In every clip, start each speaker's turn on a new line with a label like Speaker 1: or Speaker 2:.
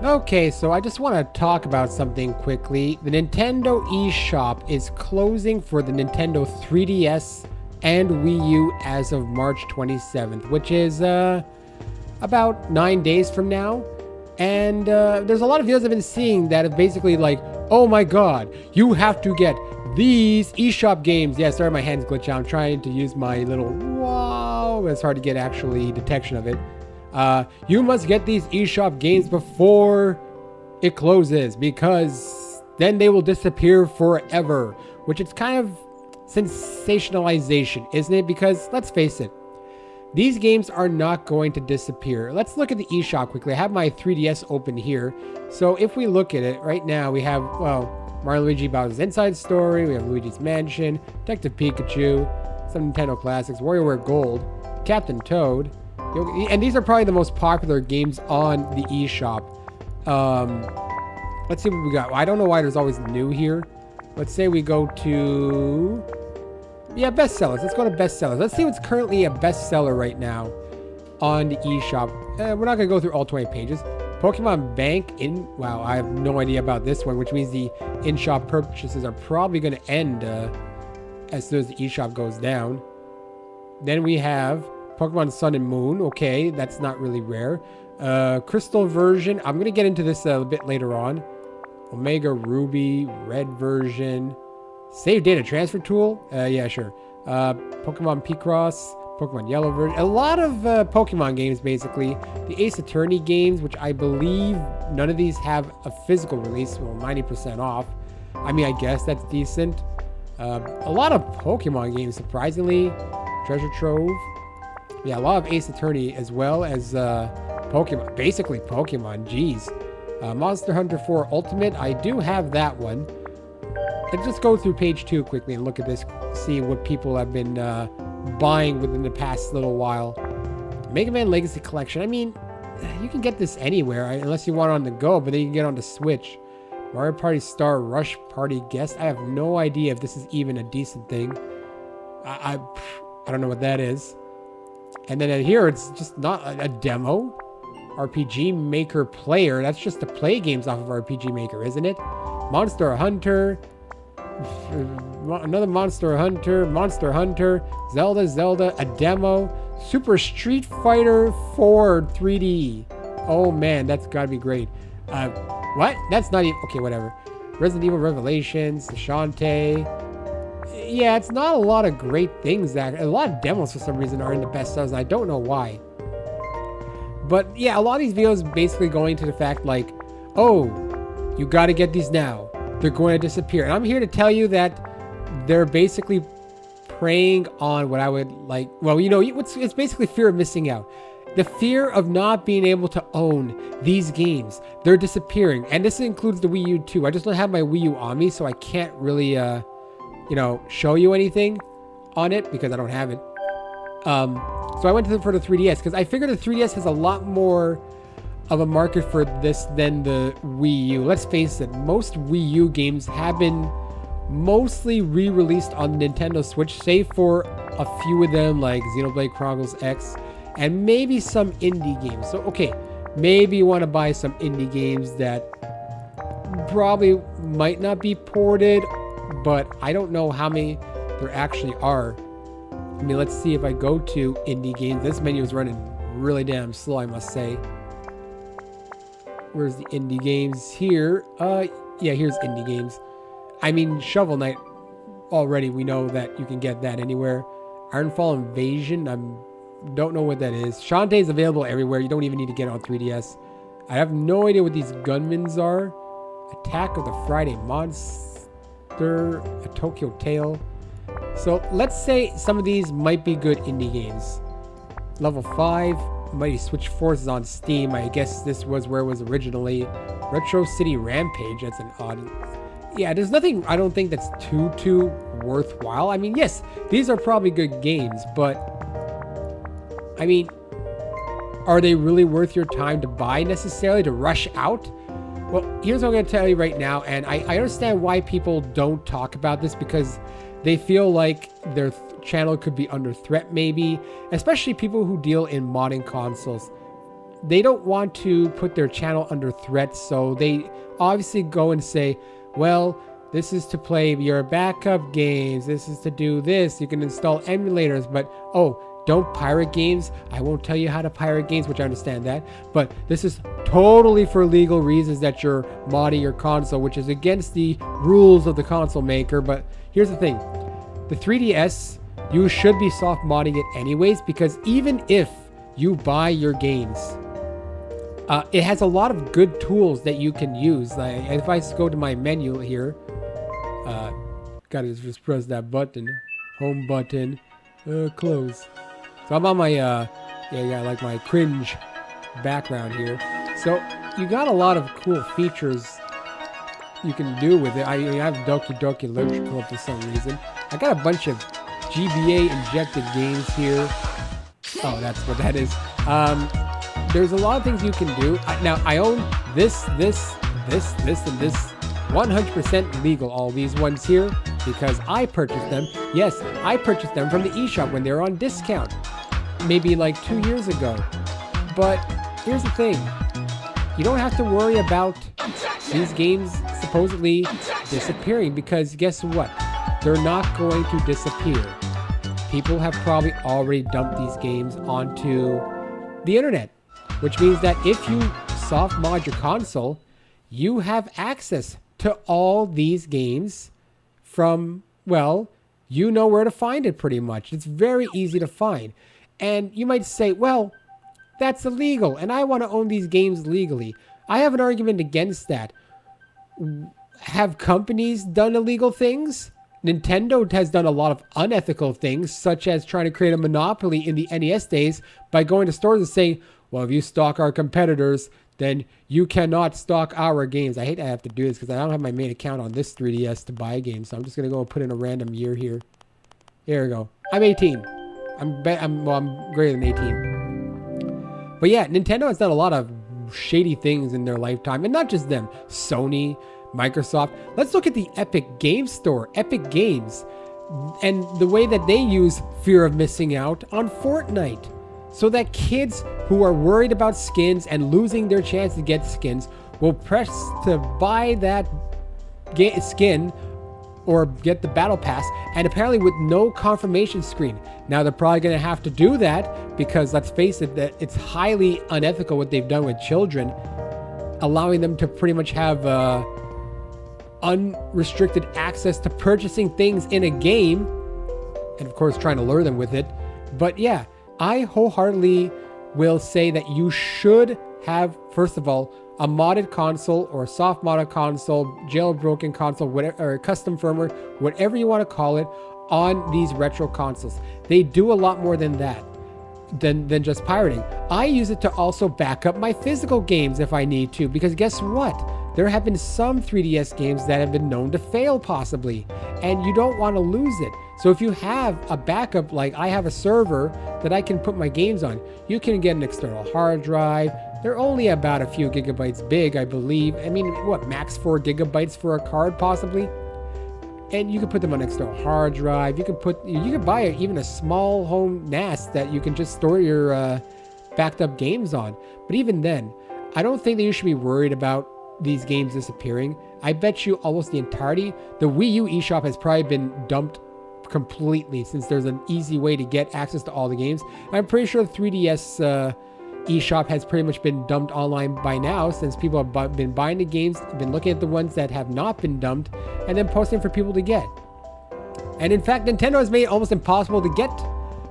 Speaker 1: Okay, so I just want to talk about something quickly. The Nintendo eShop is closing for the Nintendo 3DS and Wii U as of March 27th, which is about 9 days from now. And there's a lot of videos I've been seeing that have basically like, oh my god, you have to get these eShop games. Yeah, sorry, my hands glitch out. I'm trying to use my little wow. It's hard to get actually detection of it. You must get these eShop games before it closes because then they will disappear forever, which is kind of sensationalization, isn't it? Because let's face it, these games are not going to disappear. Let's look at the eShop quickly. I have my 3DS open here. So if we look at it right now, we have, well, Mario Luigi Bowser's Inside Story, we have Luigi's Mansion, Detective Pikachu, some Nintendo classics, WarioWare Gold, Captain Toad, and these are probably the most popular games on the eShop. Let's see what we got. I don't know why there's always new here. Let's say we go to, yeah, bestsellers. Let's go to bestsellers. Let's see what's currently a bestseller right now on the eShop. We're not going to go through all 20 pages. Pokemon Bank in, wow, I have no idea about this one, which means the in-shop purchases are probably going to end as soon as the eShop goes down. Then we have Pokemon Sun and Moon. Okay, that's not really rare. Crystal version. I'm going to get into this a bit later on. Omega Ruby, red version. Save data transfer tool. Yeah, sure. Pokemon Picross, Pokemon Yellow version. A lot of Pokemon games, basically. The Ace Attorney games, which I believe none of these have a physical release. Well, 90% off. I mean, I guess that's decent. A lot of Pokemon games, surprisingly. Treasure Trove. Yeah, a lot of Ace Attorney as well as Pokemon. Basically Pokemon, jeez. Monster Hunter 4 Ultimate, I do have that one. Let's just go through page 2 quickly and look at this, see what people have been buying within the past little while. Mega Man Legacy Collection, I mean, you can get this anywhere, unless you want it on the go, but then you can get it on the Switch. Mario Party Star Rush Party Guest, I have no idea if this is even a decent thing. I don't know what that is. And then here, it's just not a demo. RPG Maker Player. That's just to play games off of RPG Maker, isn't it? Monster Hunter. Another Monster Hunter. Zelda, a demo. Super Street Fighter 4 3D. Oh man, that's gotta be great. What? That's not even... Okay, whatever. Resident Evil Revelations. Shantae. Yeah, it's not a lot of great things. That a lot of demos for some reason are in the bestsellers. I don't know why. But yeah, a lot of these videos basically going to the fact like, oh, you got to get these now. They're going to disappear. And I'm here to tell you that they're basically preying on what I would like. Well, you know, it's basically fear of missing out. The fear of not being able to own these games. They're disappearing. And this includes the Wii U too. I just don't have my Wii U on me, so I can't really, you know, show you anything on it because I don't have it. So I went for the 3DS because I figured the 3DS has a lot more of a market for this than the Wii U. Let's face it, most Wii U games have been mostly re-released on the Nintendo Switch, save for a few of them like Xenoblade Chronicles X and maybe some indie games. So, okay, maybe you want to buy some indie games that probably might not be ported, but I don't know how many there actually are. I mean, let's see if I go to indie games. This menu is running really damn slow, I must say. Where's the indie games? Here. Yeah, here's indie games. I mean, Shovel Knight, already we know that you can get that anywhere. Ironfall Invasion, I don't know what that is. Shantae is available everywhere. You don't even need to get it on 3DS. I have no idea what these gunmans are. Attack of the Friday Monster, a Tokyo Tale. So let's say some of these might be good indie games. Level 5, Mighty Switch Force is on Steam. I guess this was where it was originally. Retro City Rampage, that's an odd... Yeah, there's nothing I don't think that's too worthwhile. I mean, yes, these are probably good games, but... I mean, are they really worth your time to buy necessarily, to rush out? Well, here's what I'm going to tell you right now, and I understand why people don't talk about this because they feel like their channel could be under threat maybe, especially people who deal in modding consoles. they don't want to put their channel under threat, so they obviously go and say, well, this is to play your backup games, this is to do this, you can install emulators, but don't pirate games. I won't tell you how to pirate games, which I understand that, but this is totally for legal reasons that you're modding your console, which is against the rules of the console maker. But here's the thing, the 3DS, you should be soft modding it anyways, because even if you buy your games, it has a lot of good tools that you can use. Like if I go to my menu here, gotta just press that button, home button, close. So I'm on my, like my cringe background here. So you got a lot of cool features you can do with it. I have Doki Doki Electrical for some reason. I got a bunch of GBA injected games here. Oh, that's what that is. There's a lot of things you can do. Now I own this, and this 100% legal, all these ones here, because I purchased them. Yes, I purchased them from the eShop when they were on discount, maybe like 2 years ago. But here's the thing, you don't have to worry about these games supposedly disappearing, because guess what? They're not going to disappear. People have probably already dumped these games onto the internet, which means that if you soft mod your console, you have access to all these games from, well, you know where to find it pretty much. It's very easy to find. And you might say, well, that's illegal, and I want to own these games legally. I have an argument against that. Have companies done illegal things? Nintendo has done a lot of unethical things, such as trying to create a monopoly in the NES days by going to stores and saying, well, if you stock our competitors, then you cannot stock our games. I hate I have to do this because I don't have my main account on this 3DS to buy games, so I'm just going to go and put in a random year here. Here we go. I'm 18. I'm greater than 18. But yeah, Nintendo has done a lot of shady things in their lifetime, and not just them. Sony, Microsoft. Let's look at the Epic Games Store, Epic Games, and the way that they use fear of missing out on Fortnite, so that kids who are worried about skins and losing their chance to get skins will press to buy that skin or get the battle pass, and apparently with no confirmation screen. Now they're probably going to have to do that because, let's face it, that it's highly unethical what they've done with children, allowing them to pretty much have unrestricted access to purchasing things in a game, and of course trying to lure them with it. But yeah, I wholeheartedly will say that you should have, first of all, a modded console or a soft modded console, jailbroken console, whatever, or custom firmware, whatever you want to call it, on these retro consoles. They do a lot more than that, than just pirating. I use it to also back up my physical games if I need to, because guess what? There have been some 3DS games that have been known to fail possibly, and you don't want to lose it. So if you have a backup, like I have a server that I can put my games on, you can get an external hard drive. They're only about a few gigabytes big, I believe. I mean, what, max 4 gigabytes for a card possibly? And you can put them on an external hard drive. You can buy even a small home NAS that you can just store your backed up games on. But even then, I don't think that you should be worried about these games disappearing. I bet you almost the entirety, the Wii U eShop has probably been dumped completely, since there's an easy way to get access to all the games. I'm pretty sure the 3DS eShop has pretty much been dumped online by now, since people have been buying the games, been looking at the ones that have not been dumped, and then posting for people to get. And in fact, Nintendo has made it almost impossible to get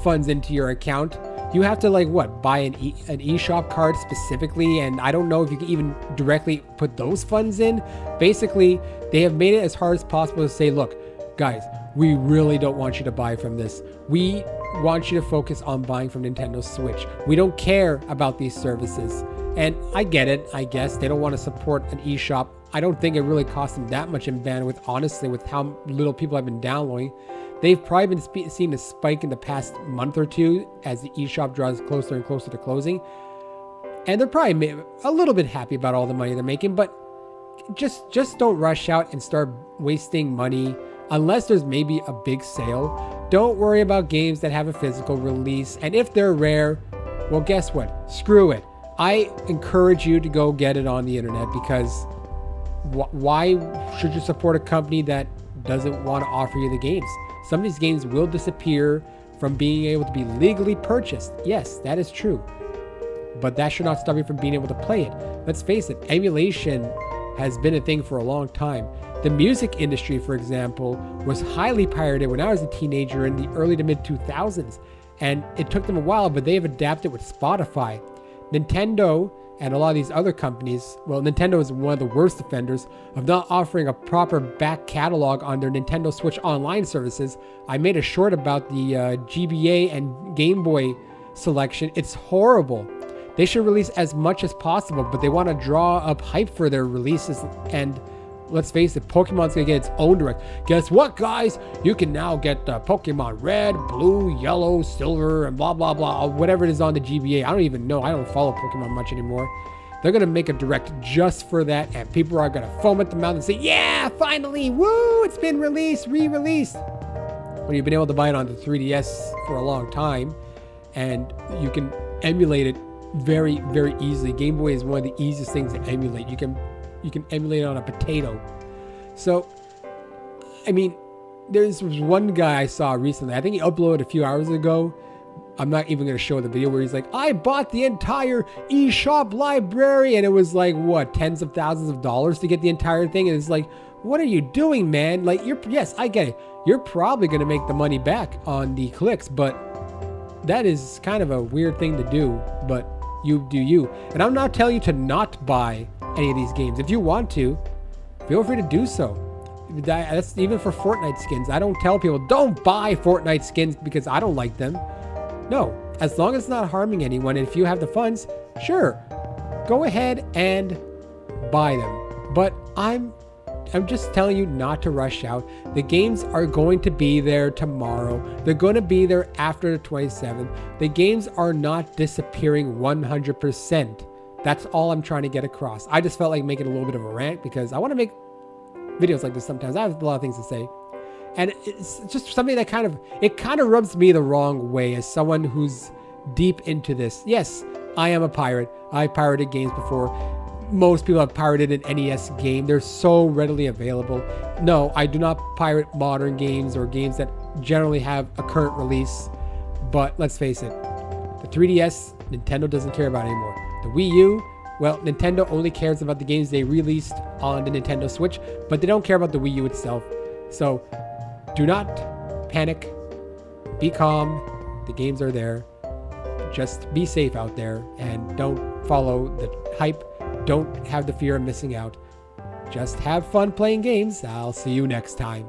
Speaker 1: funds into your account. You have to, like, what, buy an eShop card specifically, and I don't know if you can even directly put those funds in. Basically, they have made it as hard as possible to say, look, guys, we really don't want you to buy from this. We want you to focus on buying from Nintendo Switch. We don't care about these services. And I get it, I guess. They don't want to support an eShop. I don't think it really costs them that much in bandwidth, honestly, with how little people have been downloading. They've probably been seeing a spike in the past month or two as the eShop draws closer and closer to closing. And they're probably a little bit happy about all the money they're making, but just don't rush out and start wasting money unless there's maybe a big sale. Don't worry about games that have a physical release. And if they're rare, well, guess what? Screw it. I encourage you to go get it on the internet, because why should you support a company that doesn't want to offer you the games? Some of these games will disappear from being able to be legally purchased. Yes, that is true. But that should not stop you from being able to play it. Let's face it, emulation has been a thing for a long time. The music industry, for example, was highly pirated when I was a teenager in the early to mid 2000s. And it took them a while, but they've adapted with Spotify. Nintendo and a lot of these other companies, well, Nintendo is one of the worst offenders of not offering a proper back catalog on their Nintendo Switch Online services. I made a short about the GBA and Game Boy selection. It's horrible. They should release as much as possible, but they want to draw up hype for their releases. And let's face it, Pokemon's going to get its own direct. Guess what, guys? You can now get Pokemon Red, Blue, Yellow, Silver, and blah, blah, blah. Whatever it is on the GBA. I don't even know. I don't follow Pokemon much anymore. They're going to make a direct just for that, and people are going to foam at the mouth and say, yeah, finally, woo, it's been released, re-released. When you've been able to buy it on the 3DS for a long time, and you can emulate it very, very easily. Game Boy is one of the easiest things to emulate. You can emulate it on a potato. So, I mean, there's one guy I saw recently. I think he uploaded a few hours ago. I'm not even going to show the video, where he's like, I bought the entire eShop library. And it was like, what, tens of thousands of dollars to get the entire thing. And it's like, what are you doing, man? Like, yes, I get it. You're probably going to make the money back on the clicks, but that is kind of a weird thing to do. But you do you. And I'm not telling you to not buy any of these games. If you want to, feel free to do so. That's even for Fortnite skins. I don't tell people, don't buy Fortnite skins because I don't like them. No, as long as it's not harming anyone, and if you have the funds, sure, go ahead and buy them. But I'm just telling you not to rush out. The games are going to be there tomorrow. They're going to be there after the 27th. The games are not disappearing 100%. That's all I'm trying to get across. I just felt like making a little bit of a rant, because I want to make videos like this sometimes. I have a lot of things to say. And it's just something that kind of rubs me the wrong way as someone who's deep into this. Yes, I am a pirate. I pirated games before. Most people have pirated an NES game. They're so readily available. No, I do not pirate modern games or games that generally have a current release. But let's face it, the 3DS, Nintendo doesn't care about anymore. The Wii U, well, Nintendo only cares about the games they released on the Nintendo Switch, but they don't care about the Wii U itself. So do not panic. Be calm. The games are there. Just be safe out there, and don't follow the hype. Don't have the fear of missing out. Just have fun playing games. I'll see you next time.